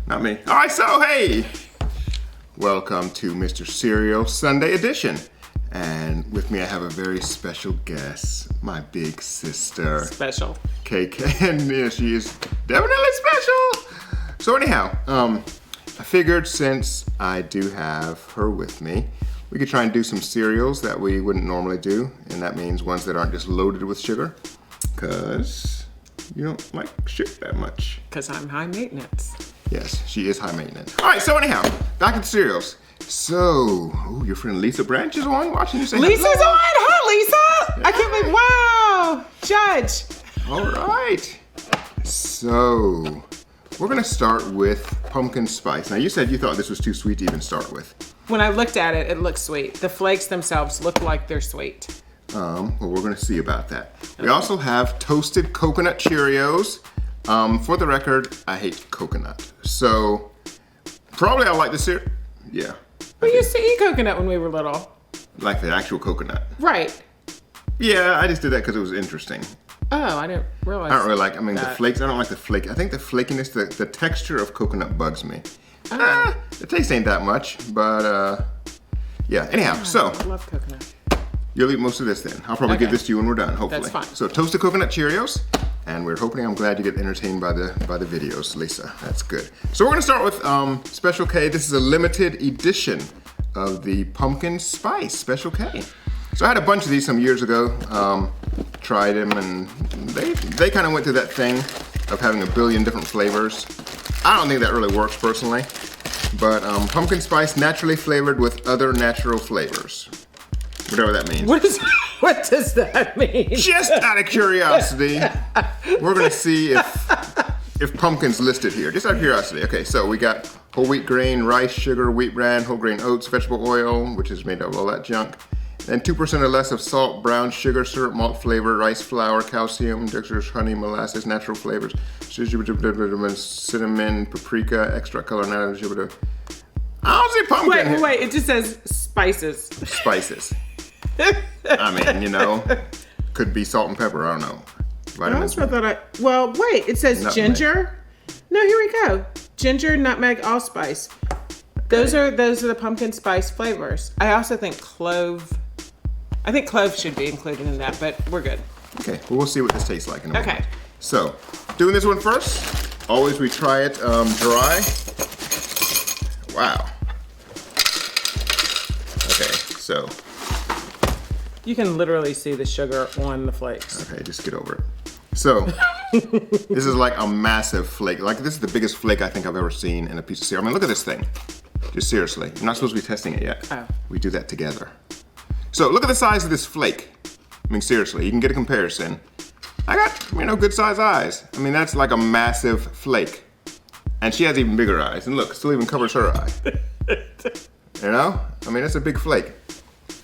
Not me. All right, so hey, welcome to Mr. Cereal Sunday Edition. And with me I have a very special guest, my big sister. Special. KK, and yeah, she is definitely special. So anyhow, I figured since I do have her with me, we could try and do some cereals that we wouldn't normally do. And that means ones that aren't just loaded with sugar. Because you don't like sugar that much. Because I'm high maintenance. Yes, she is high maintenance. All right, so anyhow, back to the cereals. So, your friend Lisa Branch is on watching you say Lisa's hello. on! Hi, Lisa! I can't believe, wow! Judge! All right. So, we're gonna start with pumpkin spice. Now, you said you thought this was too sweet to even start with. When I looked at it, it looks sweet. The flakes themselves look like they're sweet. Well, we're gonna see about that. We also have toasted coconut Cheerios. For the record, I hate coconut. So, probably I like the cereal. Yeah. We used to eat coconut when we were little. Like the actual coconut. Right. Yeah, I just did that because it was interesting. Oh, I didn't realize. I don't really like, the that. flakes, I don't like the flake. I think the flakiness, the texture of coconut bugs me. The taste ain't that much, but yeah. Anyhow, so. I love coconut. You'll eat most of this then. I'll probably give this to you when we're done, hopefully. That's fine. So toasted coconut Cheerios, and I'm glad you get entertained by the videos, Lisa. That's good. So we're gonna start with Special K. This is a limited edition of the pumpkin spice Special K. So I had a bunch of these some years ago. Tried them, and they kind of went through that thing of having a billion different flavors. I don't think that really works personally, but pumpkin spice naturally flavored with other natural flavors. Whatever that means. What does that mean? Just out of curiosity, we're gonna see if pumpkin's listed here. Just out of curiosity. Okay, so we got whole wheat grain, rice, sugar, wheat bran, whole grain oats, vegetable oil, which is made of all that junk. Then 2% or less of salt, brown sugar, syrup, malt flavor, rice flour, calcium, dextrose, honey, molasses, natural flavors, cinnamon, paprika, extra color, I don't see pumpkin here. Wait, it just says spices. Spices. I mean, could be salt and pepper, I don't know. Vitamins. Well, wait, it says Nutmeg. ginger. No, here we go. Ginger, nutmeg, allspice. Those are the pumpkin spice flavors. I also think clove should be included in that, but we're good. Okay, well, we'll see what this tastes like in a moment. Okay. So, doing this one first. Always we try it dry. Wow. Okay, so. You can literally see the sugar on the flakes. Okay, just get over it. So, this is like a massive flake. Like, this is the biggest flake I think I've ever seen in a piece of cereal. I mean, look at this thing. Just seriously. I'm not supposed to be testing it yet. Oh. We do that together. So, look at the size of this flake. I mean, seriously, you can get a comparison. I got, good size eyes. I mean, that's like a massive flake. And she has even bigger eyes. And look, still even covers her eye. I mean, that's a big flake.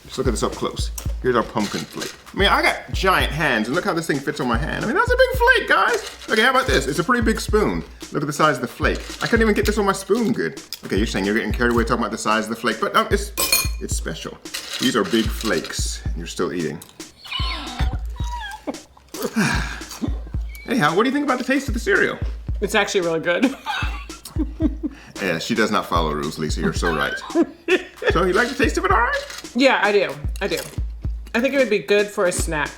Just look at this up close. Here's our pumpkin flake. I mean, I got giant hands, and look how this thing fits on my hand. I mean, that's a big flake, guys. Okay, how about this? It's a pretty big spoon. Look at the size of the flake. I couldn't even get this on my spoon good. Okay, you're saying you're getting carried away talking about the size of the flake, but no, it's special. These are big flakes, and you're still eating. Anyhow, what do you think about the taste of the cereal? It's actually really good. Yeah, she does not follow rules, Lisa. You're so right. So you like the taste of it, all right? Yeah, I do. I think it would be good for a snack.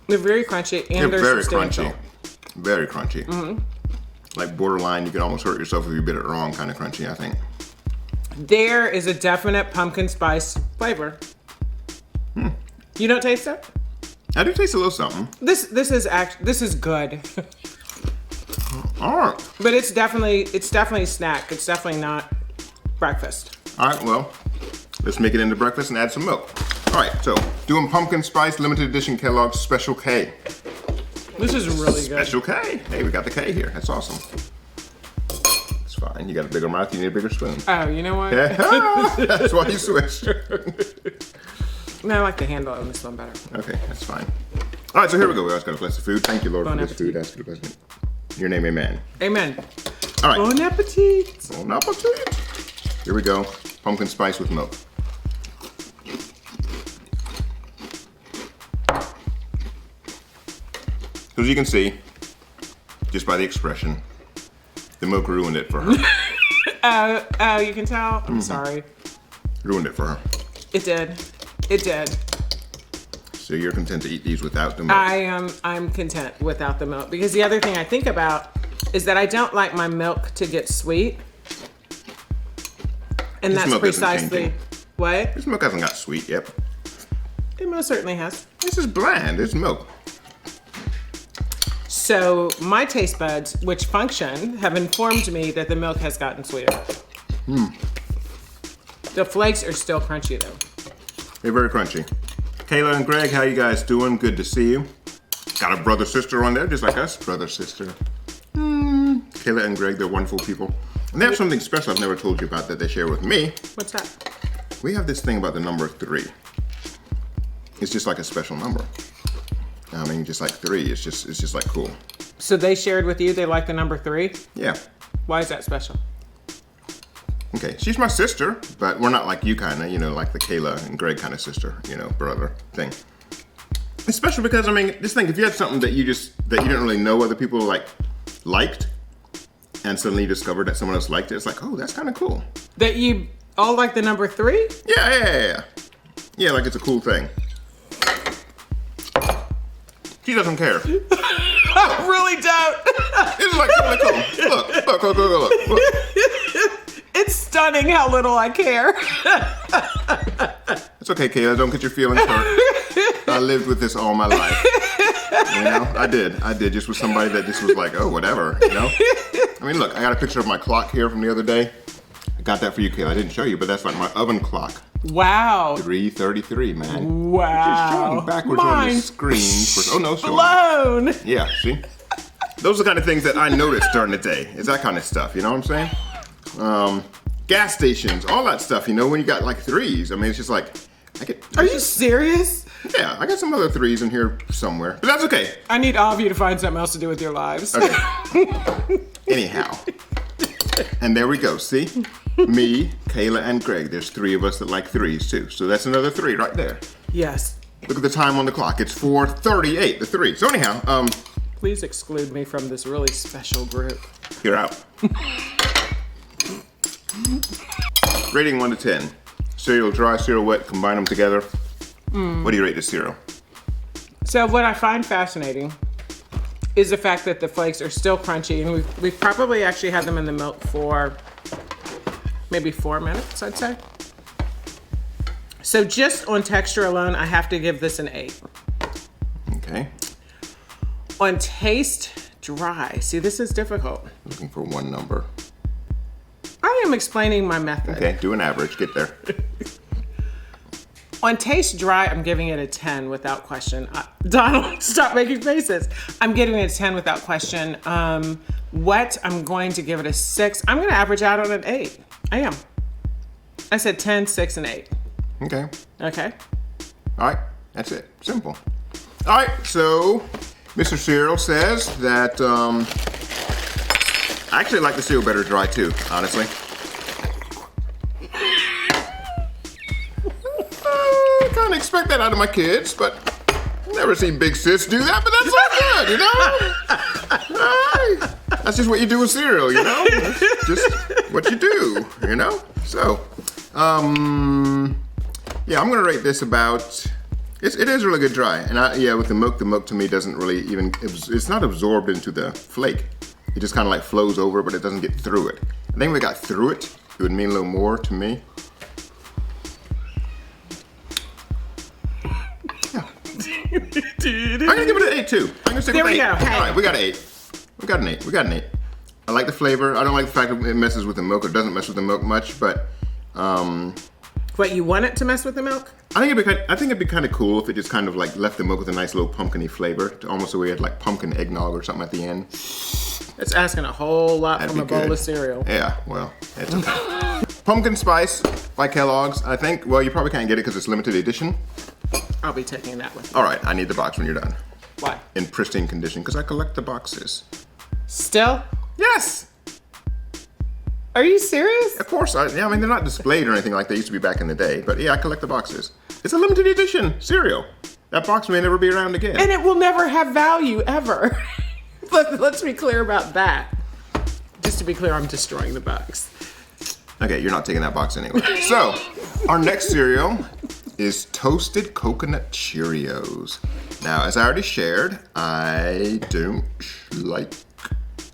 They're very crunchy and they're very substantial. crunchy. Very crunchy. Mm-hmm. Like borderline, you could almost hurt yourself if you bit it wrong kind of crunchy, I think. There is a definite pumpkin spice flavor. You don't taste it? I do taste a little something. This is good. All right. But it's definitely snack. It's definitely not breakfast. All right, well, let's make it into breakfast and add some milk. All right, so doing pumpkin spice limited edition Kellogg's Special K. This is really good. Special K. Hey, we got the K here. That's awesome. It's fine. You got a bigger mouth. You need a bigger spoon. Oh, you know what? Yeah. That's why you switched. No, I like the handle on this one better. Okay, that's fine. All right, so here we go. We always got to bless the food. Thank you, Lord, Bon for this appetit. food. Ask you to bless it. In your name, amen. Amen. All right. Bon appetit. Bon appetit. Here we go. Pumpkin spice with milk. So as you can see, just by the expression. The milk ruined it for her. Oh, you can tell? I'm sorry. Ruined it for her. It did. It did. So you're content to eat these without the milk? I'm content without the milk because the other thing I think about is that I don't like my milk to get sweet. And This that's milk isn't precisely changing. what? This milk hasn't got sweet yet. It most certainly has. This is bland. It's milk. So my taste buds, which function, have informed me that the milk has gotten sweeter. The flakes are still crunchy though. They're very crunchy. Kayla and Greg, how you guys doing? Good to see you. Got a brother-sister on there, just like us. Brother-sister. Kayla and Greg, they're wonderful people. And they have something special I've never told you about that they share with me. What's that? We have this thing about the number 3. It's just like a special number. I mean, just like 3. It's just like cool. So they shared with you they like the number 3? Yeah. Why is that special? Okay, she's my sister, but we're not like you kind of, like the Kayla and Greg kind of sister, brother thing. It's special because, I mean, this thing, if you had something that you didn't really know other people liked, and suddenly you discovered that someone else liked it, it's like, oh, that's kind of cool. That you all like the number 3? Yeah. Yeah, like it's a cool thing. She doesn't care. I really don't. It's like really cool. Look. It's stunning how little I care. It's okay, Kayla. Don't get your feelings hurt. I lived with this all my life. I did. Just with somebody that just was like, oh, whatever. I mean, look. I got a picture of my clock here from the other day. I got that for you, Kayla. I didn't show you, but that's like my oven clock. Wow. 3:33, man. Wow. Just showing backwards on the screen. Oh no, blown. Yeah. See, those are the kind of things that I noticed during the day. It's that kind of stuff. You know what I'm saying? Gas stations, all that stuff, when you got like 3s. I mean, it's just like, Are you serious? Yeah, I got some other 3s in here somewhere, but that's okay. I need all of you to find something else to do with your lives. Okay. Anyhow, and there we go, see? Me, Kayla, and Greg, there's 3 of us that like 3s too, so that's another 3 right there. Yes. Look at the time on the clock, it's 4:38, the 3. So anyhow, please exclude me from this really special group. You're out. Rating 1 to 10. Cereal dry, cereal wet, combine them together. What do you rate this cereal? So what I find fascinating is the fact that the flakes are still crunchy, and we've probably actually had them in the milk for maybe 4 minutes, I'd say. So just on texture alone, I have to give this an 8. Okay. On taste, dry. See, this is difficult. Looking for one number. I am explaining my method. Okay, do an average, get there. On taste dry, I'm giving it a 10 without question. Donald, stop making faces. I'm giving it a 10 without question. Wet, I'm going to give it a 6. I'm going to average out on an 8. I am. I said 10, 6, and 8. Okay. Okay. All right, that's it. Simple. All right, so Mr. Cereal says that I actually like the cereal better dry too, honestly. I kind of expect that out of my kids, but never seen Big Sis do that, but that's all good, Right. That's just what you do with cereal, That's just what you do, So, yeah, I'm gonna rate this about. It is really good dry, and with the milk to me doesn't really even. It's not absorbed into the flake. It just kind of like flows over, but it doesn't get through it. I think if it got through it, it would mean a little more to me. Yeah. I'm gonna give it an 8 too. I'm gonna stick with 8. There we go. All right, we got an 8. We got an 8. I like the flavor. I don't like the fact that it messes with the milk or doesn't mess with the milk much, but. What, you want it to mess with the milk? I think it'd be kind of cool if it just kind of like left the milk with a nice little pumpkin-y flavor, almost the way it had like pumpkin eggnog or something at the end. It's asking a whole lot That'd from a be good. bowl of cereal. Yeah, well, it's okay. Pumpkin Spice by Kellogg's. I think, well, you probably can't get it because it's limited edition. I'll be taking that with me. All right, I need the box when you're done. Why? In pristine condition, because I collect the boxes. Still? Yes! Are you serious? Of course, I mean, they're not displayed or anything like they used to be back in the day, but yeah, I collect the boxes. It's a limited edition cereal. That box may never be around again. And it will never have value, ever. Let's be clear about that. Just to be clear, I'm destroying the box. Okay, you're not taking that box anyway. So, our next cereal is Toasted Coconut Cheerios. Now, as I already shared, I don't like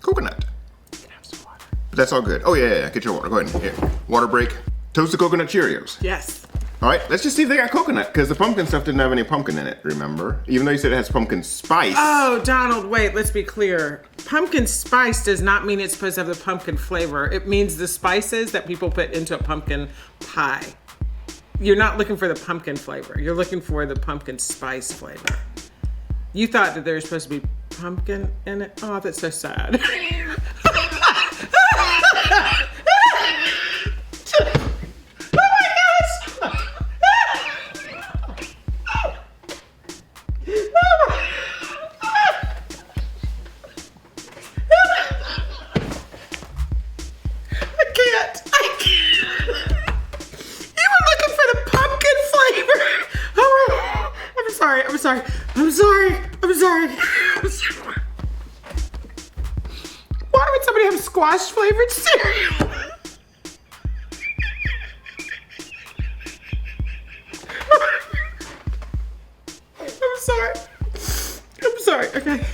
coconut. You can have some water. But that's all good. Oh, yeah. Get your water. Go ahead. Here. Water break. Toasted Coconut Cheerios. Yes. All right, let's just see if they got coconut, because the pumpkin stuff didn't have any pumpkin in it, remember? Even though you said it has pumpkin spice. Oh, Donald, wait, let's be clear. Pumpkin spice does not mean it's supposed to have the pumpkin flavor. It means the spices that people put into a pumpkin pie. You're not looking for the pumpkin flavor. You're looking for the pumpkin spice flavor. You thought that there was supposed to be pumpkin in it? Oh, that's so sad. I'm sorry. Why would somebody have squash flavored cereal? I'm sorry. Okay.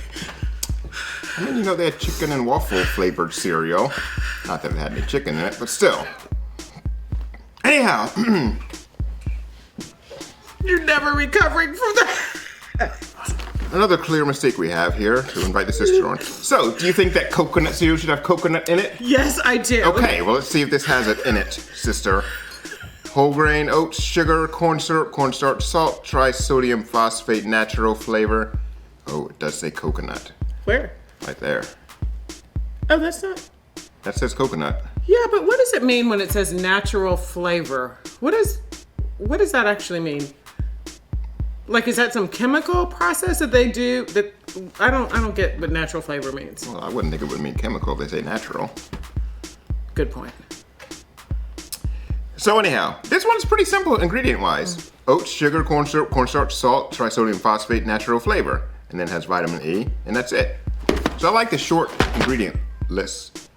I mean, you know, they had chicken and waffle flavored cereal. Not that it had any chicken in it, but still. Anyhow. You're never recovering from that. Another clear mistake we have here to invite the sister on. So, do you think that coconut cereal should have coconut in it? Yes, I do. Okay, well, let's see if this has it in it, sister. Whole grain, oats, sugar, corn syrup, cornstarch, salt, trisodium phosphate, natural flavor. Oh, it does say coconut. Where? Right there. Oh, that's not... That says coconut. Yeah, but what does it mean when it says natural flavor? What does that actually mean? Like, is that some chemical process that they do? That I don't get what natural flavor means. Well, I wouldn't think it would mean chemical if they say natural. Good point. So anyhow, this one's pretty simple ingredient-wise. Oats, sugar, corn syrup, cornstarch, salt, trisodium phosphate, natural flavor. And then it has vitamin E, and that's it. So I like the short ingredient list.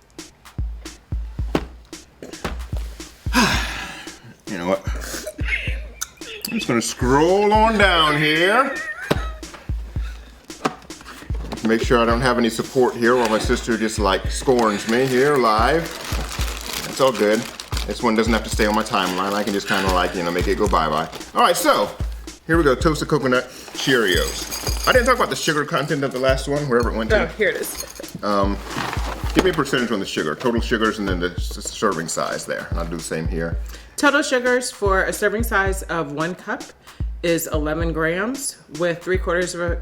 You know what? I'm just gonna scroll on down here. Make sure I don't have any support here while my sister just like scorns me here live. It's all good. This one doesn't have to stay on my timeline. I can just kind of like, you know, make it go bye-bye. All right, so here we go, toasted coconut Cheerios. I didn't talk about the sugar content of the last one, wherever it went to. Oh, here it is. Give me a percentage on the sugar, total sugars, and then the serving size there. I'll do the same here. Total sugars for a serving size of 1 cup is 11 grams. With 3/4 of a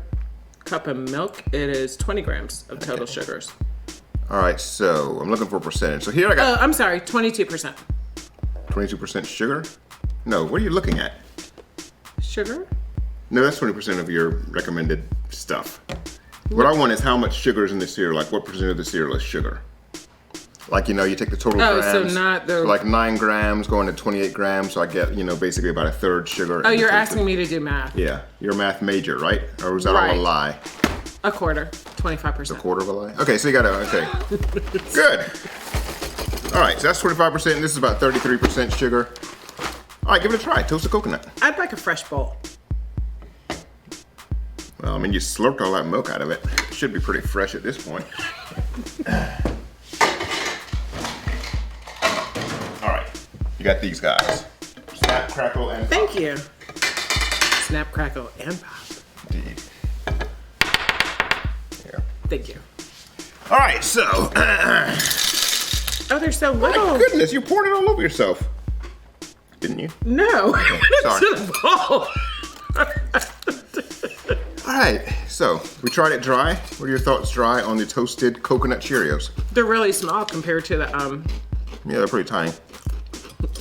cup of milk, it is 20 grams of total sugars. All right, so I'm looking for a percentage. So here I got I'm sorry, 22%. 22% sugar. No, what are you looking at? Sugar? No, that's 20% of your recommended stuff. What I want is how much sugar is in the cereal. Like, what percent of the cereal is sugar? Like, you know, you take the total grams. Oh, so not the... Like 9 grams going to 28 grams, so I get, you know, basically about 1/3 sugar. Oh, you're asking me to do math. Yeah, you're a math major, right? Or was that Right. all a lie? 1/4, 25%. A quarter of a lie? Okay, so you got to, okay. Good. All right, so that's 25%, and this is about 33% sugar. All right, give it a try. Toasted coconut. I'd like a fresh bowl. Well, I mean, you slurped all that milk out of it. It should be pretty fresh at this point. All right, you got these guys. Snap, crackle, and pop. Thank you. Snap, crackle, and pop. Indeed. Here. Thank you. All right, so. Oh, they're so My little. goodness, you poured it all over yourself. Didn't you? No. Sorry. It's in a bowl. All right, so we tried it dry. What are your thoughts dry on the toasted coconut Cheerios? They're really small compared to the, Yeah, they're pretty tiny.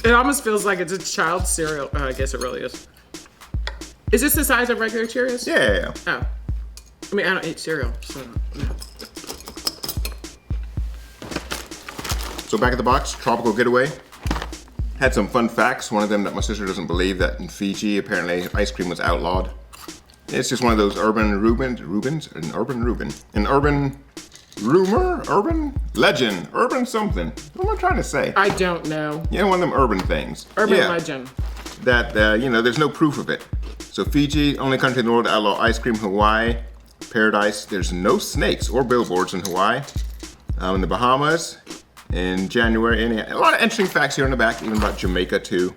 it almost feels like it's a child's cereal. Oh, I guess it really is. Is this the size of regular Cheerios? Yeah. Oh. I mean, I don't eat cereal, so no. So back at the box, Tropical Getaway. Had some fun facts. One of them that my sister doesn't believe, that in Fiji, apparently ice cream was outlawed. It's just one of those urban legend, urban something. What am I trying to say? I don't know. Yeah, one of them urban things. Urban legend. That, there's no proof of it. So Fiji, only country in the world to outlaw ice cream. Hawaii, paradise. There's no snakes or billboards in Hawaii. In the Bahamas, in January. A lot of interesting facts here in the back, even about Jamaica too.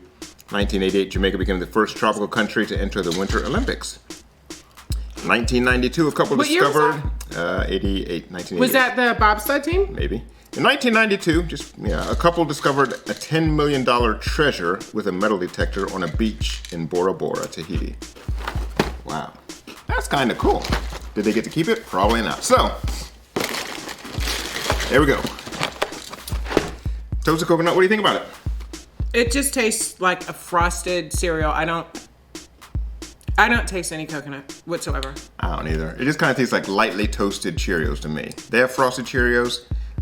1988, Jamaica became the first tropical country to enter the Winter Olympics. 1992, a couple discovered. 1988. Was that the bobsled team? Maybe. In 1992, a couple discovered a $10 million treasure with a metal detector on a beach in Bora Bora, Tahiti. Wow. That's kind of cool. Did they get to keep it? Probably not. So, there we go. Toasted coconut, what do you think about it? It just tastes like a frosted cereal. I don't taste any coconut whatsoever. I don't either. It just kind of tastes like lightly toasted Cheerios to me. They have frosted Cheerios.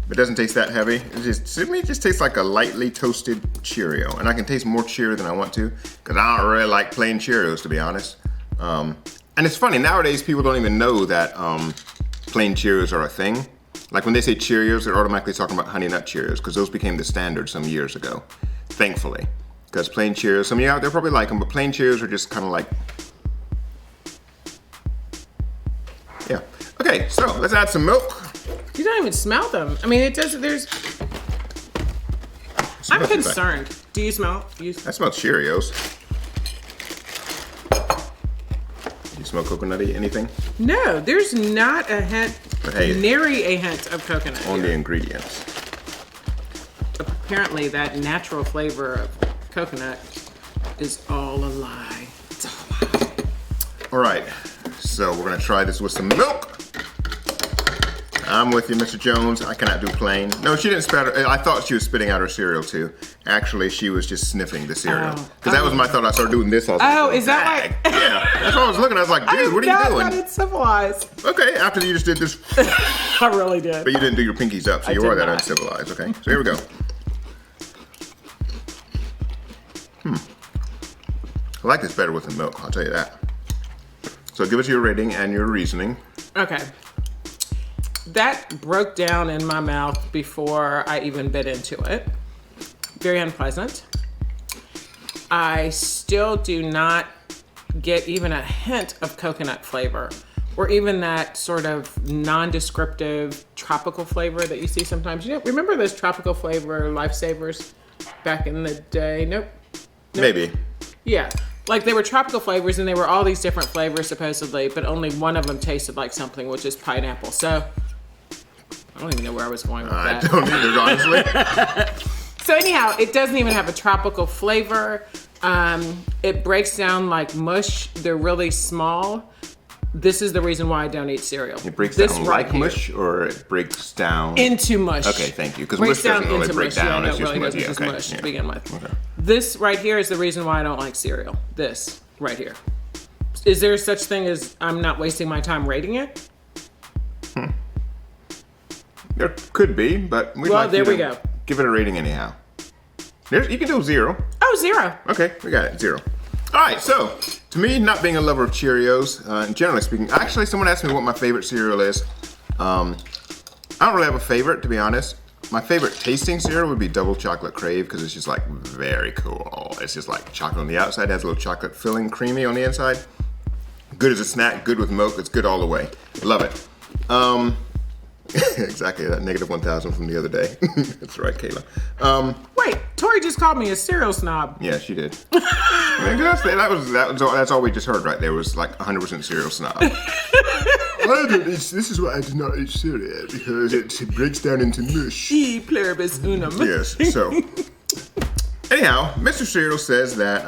It doesn't taste that heavy. To me, it just tastes like a lightly toasted Cheerio. And I can taste more Cheerio than I want to, because I don't really like plain Cheerios, to be honest. And it's funny, nowadays people don't even know that plain Cheerios are a thing. Like when they say Cheerios, they're automatically talking about Honey Nut Cheerios, because those became the standard some years ago, thankfully. Because plain Cheerios, some of you out there probably like them, but plain Cheerios are just kind of like, yeah. Okay, so let's add some milk. You don't even smell them. I mean, it doesn't, I'm concerned. Do you smell? I smell Cheerios. Do you smell coconutty, anything? No, there's not a hint, nary a hint of coconut on here. The ingredients. Apparently that natural flavor of coconut is all a lie. It's all a lie. All right, so we're gonna try this with some milk. I'm with you, Mr. Jones. I cannot do plain. No, she didn't spit. I thought she was spitting out her cereal too. Actually, she was just sniffing the cereal. Because that was my thought. I started doing this. I was like, is that like? Yeah, that's what I was looking. I was like, dude, what are you doing? I did civilized. Okay, after you just did this. I really did. But you didn't do your pinkies up, so you are that uncivilized. Okay, so here we go. I like this better with the milk, I'll tell you that. So give us your rating and your reasoning. Okay. That broke down in my mouth before I even bit into it. Very unpleasant. I still do not get even a hint of coconut flavor, or even that sort of non-descriptive tropical flavor that you see sometimes. You know, remember those tropical flavor lifesavers back in the day? Nope. Maybe. Yeah. Like they were tropical flavors and they were all these different flavors supposedly, but only one of them tasted like something, which is pineapple. So I don't even know where I was going with that. I don't either, honestly. So anyhow, it doesn't even have a tropical flavor. It breaks down like mush. They're really small. This is the reason why I don't eat cereal. It breaks down like mush, or it breaks down into mush. Okay, thank you. Because mush doesn't really break down. Yeah, it's just mush. It's just mush to begin with. Okay. This right here is the reason why I don't like cereal. This right here. Is there such thing as I'm not wasting my time rating it? There could be, but we'd like there you we to go. Give it a rating anyhow. You can do 0. Oh, 0. Okay, we got it, 0. All right, so to me, not being a lover of Cheerios, generally speaking, actually, someone asked me what my favorite cereal is. I don't really have a favorite, to be honest. My favorite tasting cereal would be Double Chocolate Crave, because it's just like very cool. It's just like chocolate on the outside, has a little chocolate filling, creamy on the inside. Good as a snack, good with milk. It's good all the way. Love it. Exactly, that -1,000 from the other day. That's right, Kayla. Wait, Tori just called me a cereal snob. Yeah, she did. That's all we just heard right there was like 100% cereal snob. This is why I do not eat cereal, because it breaks down into mush. E pluribus unum. Yes, so. Anyhow, Mr. Cereal says that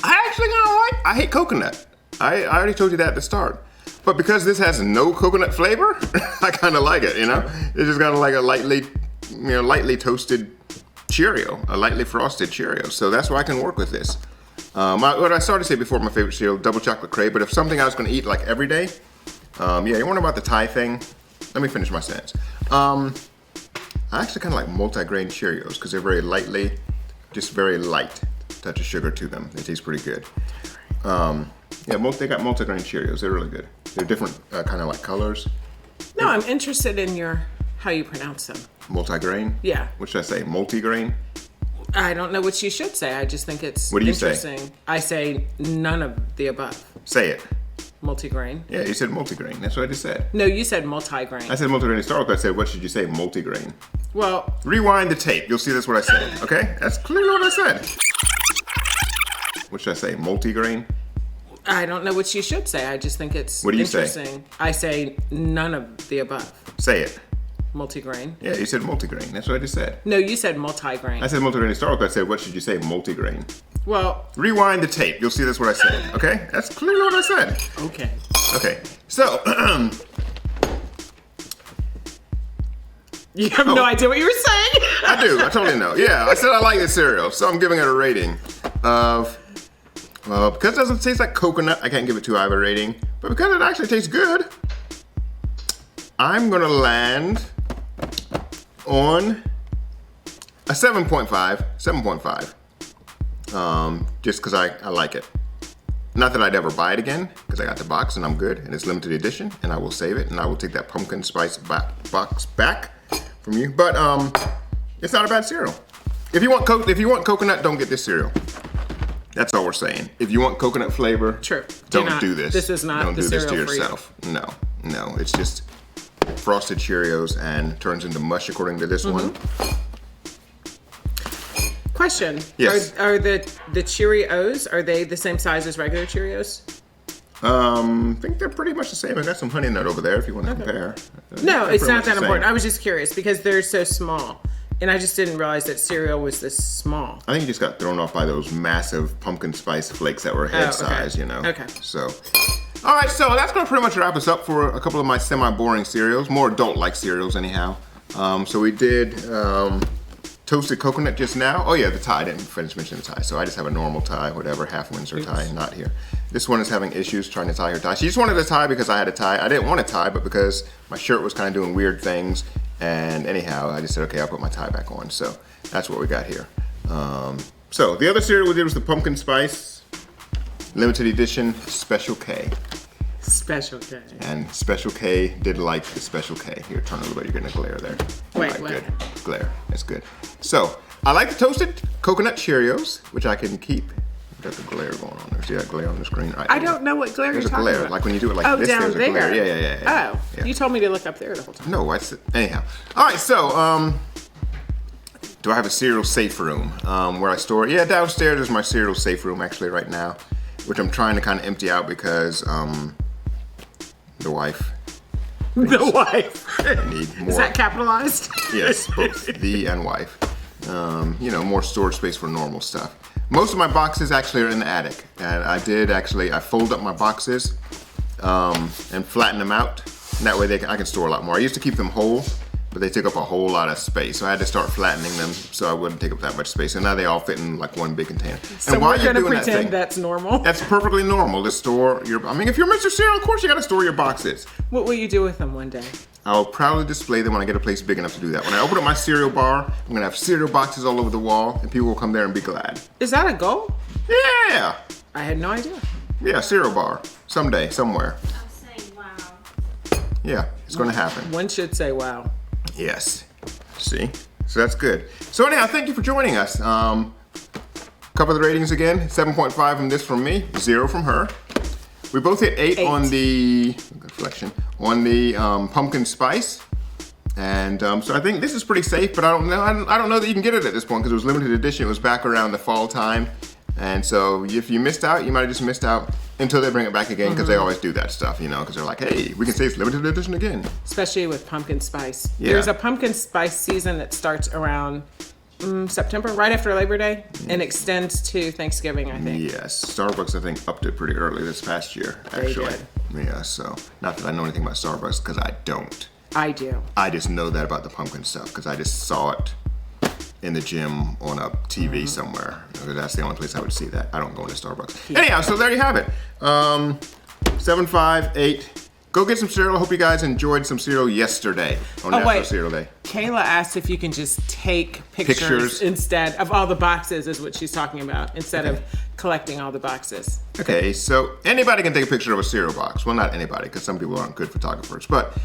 I hate coconut. I already told you that at the start. But because this has no coconut flavor, I kind of like it, you know? It's just kind of like a lightly toasted Cheerio, a lightly frosted Cheerio. So that's why I can work with this. What I started to say before, my favorite cereal, Double Chocolate Crave, but if something I was going to eat like every day, you wonder about the Thai thing? Let me finish my sentence. I actually kind of like multi-grain Cheerios because they're very lightly, just very light touch of sugar to them. They taste pretty good. Yeah, they got multigrain Cheerios. They're really good. They're different kind of like colors. No, I'm interested in how you pronounce them. Multigrain? Yeah. What should I say? Multigrain? I don't know what you should say. I just think it's What do you interesting. say? I say none of the above. Say it. Multigrain. Yeah, you said multigrain. That's what I just said. No, you said multigrain. I said multigrain historical. I said, what should you say? Multigrain. Well, Rewind the tape. You'll see that's what I said. Okay? That's clearly what I said. What should I say? Multigrain? I don't know what you should say. I just think it's What do you say? interesting. I say none of the above. Say it. Multigrain. Yeah, you said multigrain. That's what I just said. No, you said multigrain. I said multigrain historical. I said, what should you say? Multigrain. Well, Rewind the tape. You'll see that's what I said. Okay? That's clearly what I said. okay. Okay. So, You have no idea what you were saying? I do. I totally know. Yeah, I said I like this cereal, so I'm giving it a rating of, because it doesn't taste like coconut, I can't give it too high of a rating. But because it actually tastes good, I'm going to land on a 7.5. 7.5. Just because I like it. Not that I'd ever buy it again, because I got the box and I'm good, and it's limited edition, and I will save it, and I will take that pumpkin spice box back from you. But it's not a bad cereal. If you want coconut, don't get this cereal. That's all we're saying. If you want coconut flavor, True. don't do this. This is not don't the do this to cereal for you. yourself. No, it's just frosted Cheerios and turns into mush according to this one. Question. Yes. Are the Cheerios, are they the same size as regular Cheerios? I think they're pretty much the same. I got some honey nut over there if you want to compare. No, They're it's pretty not much that the important. same. I was just curious because they're so small. And I just didn't realize that cereal was this small. I think you just got thrown off by those massive pumpkin spice flakes that were head okay. size, you know. Okay. So, all right, so that's going to pretty much wrap us up for a couple of my semi-boring cereals, more adult-like cereals anyhow. So we did toasted coconut just now. Oh yeah, the tie, I didn't finish mentioning the tie. So I just have a normal tie, whatever, half Windsor tie, not here. This one is having issues trying to tie her tie. She just wanted a tie because I had a tie. I didn't want a tie, but because my shirt was kind of doing weird things. And anyhow, I just said, okay, I'll put my tie back on. So that's what we got here. So the other cereal we did was the pumpkin spice limited edition Special K. Special K. And Special K did like the Special K. Here, turn a little bit, you're getting a glare there. Wait. Good. Glare, that's good. So I like the toasted coconut Cheerios, which I can keep. Got the glare going on there. See that glare on the screen? Right I don't know what glare There's you're a talking glare, about. like when you do it like this, down there's a there. glare. Yeah. Oh, Yeah. you told me to look up there the whole time. No, anyhow. All right, so do I have a cereal safe room where I store it? Yeah, downstairs is my cereal safe room actually right now, which I'm trying to kind of empty out because the wife The wife. need more. Is that capitalized? Yes, both the and wife. More storage space for normal stuff. Most of my boxes actually are in the attic, and I fold up my boxes and flatten them out, and that way I can store a lot more. I used to keep them whole, but they took up a whole lot of space, so I had to start flattening them so I wouldn't take up that much space. And now they all fit in like one big container. So and while we're you're going to doing that pretend thing, that's normal. that's perfectly normal to store your. I mean, if you're Mr. Cereal, of course you got to store your boxes. What will you do with them one day? I'll proudly display them when I get a place big enough to do that. When I open up my cereal bar, I'm gonna have cereal boxes all over the wall, and people will come there and be glad. Is that a goal? Yeah, I had no idea. yeah, cereal bar someday, somewhere. I'm saying wow. Yeah, it's gonna happen. One should say wow. Yes. See, so that's good. So anyhow, thank you for joining us. Couple of the ratings again: 7.5 from this from me, 0 from her. We both hit 8 on the pumpkin spice, and so I think this is pretty safe. But I don't know that you can get it at this point because it was limited edition. It was back around the fall time, and so if you missed out, you might have just missed out until they bring it back again because they always do that stuff, because they're like, hey, we can say it's limited edition again. Especially with pumpkin spice. Yeah. There's a pumpkin spice season that starts around September, right after Labor Day, and extends to Thanksgiving, I think. Yes, Starbucks I think upped it pretty early this past year. Actually, did. Yeah. So not that I know anything about Starbucks because I don't. I do. I just know that about the pumpkin stuff because I just saw it in the gym on a TV somewhere. That's the only place I would see that. I don't go into Starbucks. Yeah. Anyhow, so there you have it. 7, 5, 8, go get some cereal. I hope you guys enjoyed some cereal yesterday on National Cereal Day. Kayla asked if you can just take pictures instead of all the boxes, is what she's talking about, instead of collecting all the boxes. Okay, so anybody can take a picture of a cereal box. Well, not anybody, because some people aren't good photographers, but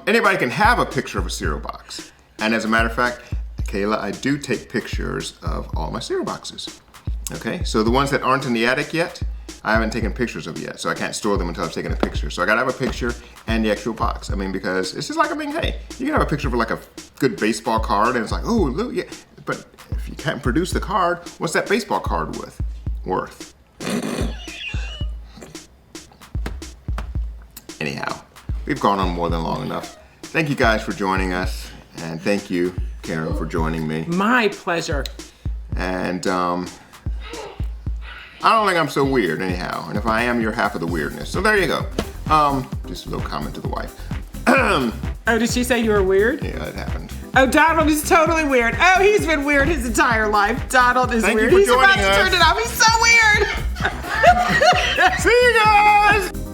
anybody can have a picture of a cereal box. And as a matter of fact, Kayla, I do take pictures of all my cereal boxes. Okay, so the ones that aren't in the attic yet, I haven't taken pictures of yet, so I can't store them until I've taken a picture. So I gotta have a picture and the actual box. I mean, because it's just like, hey, you can have a picture of like a good baseball card, and it's like, oh, look, yeah. But if you can't produce the card, what's that baseball card worth? Anyhow, we've gone on more than long enough. Thank you guys for joining us, and thank you, Karen, for joining me. My pleasure. And I don't think I'm so weird anyhow. And if I am, you're half of the weirdness. So there you go. Just a little comment to the wife. Oh, did she say you were weird? Yeah, it happened. Oh, Donald is totally weird. Oh, he's been weird his entire life. Donald is weird. Thank you for He's about joining to us. turn it off. He's so weird. See you guys!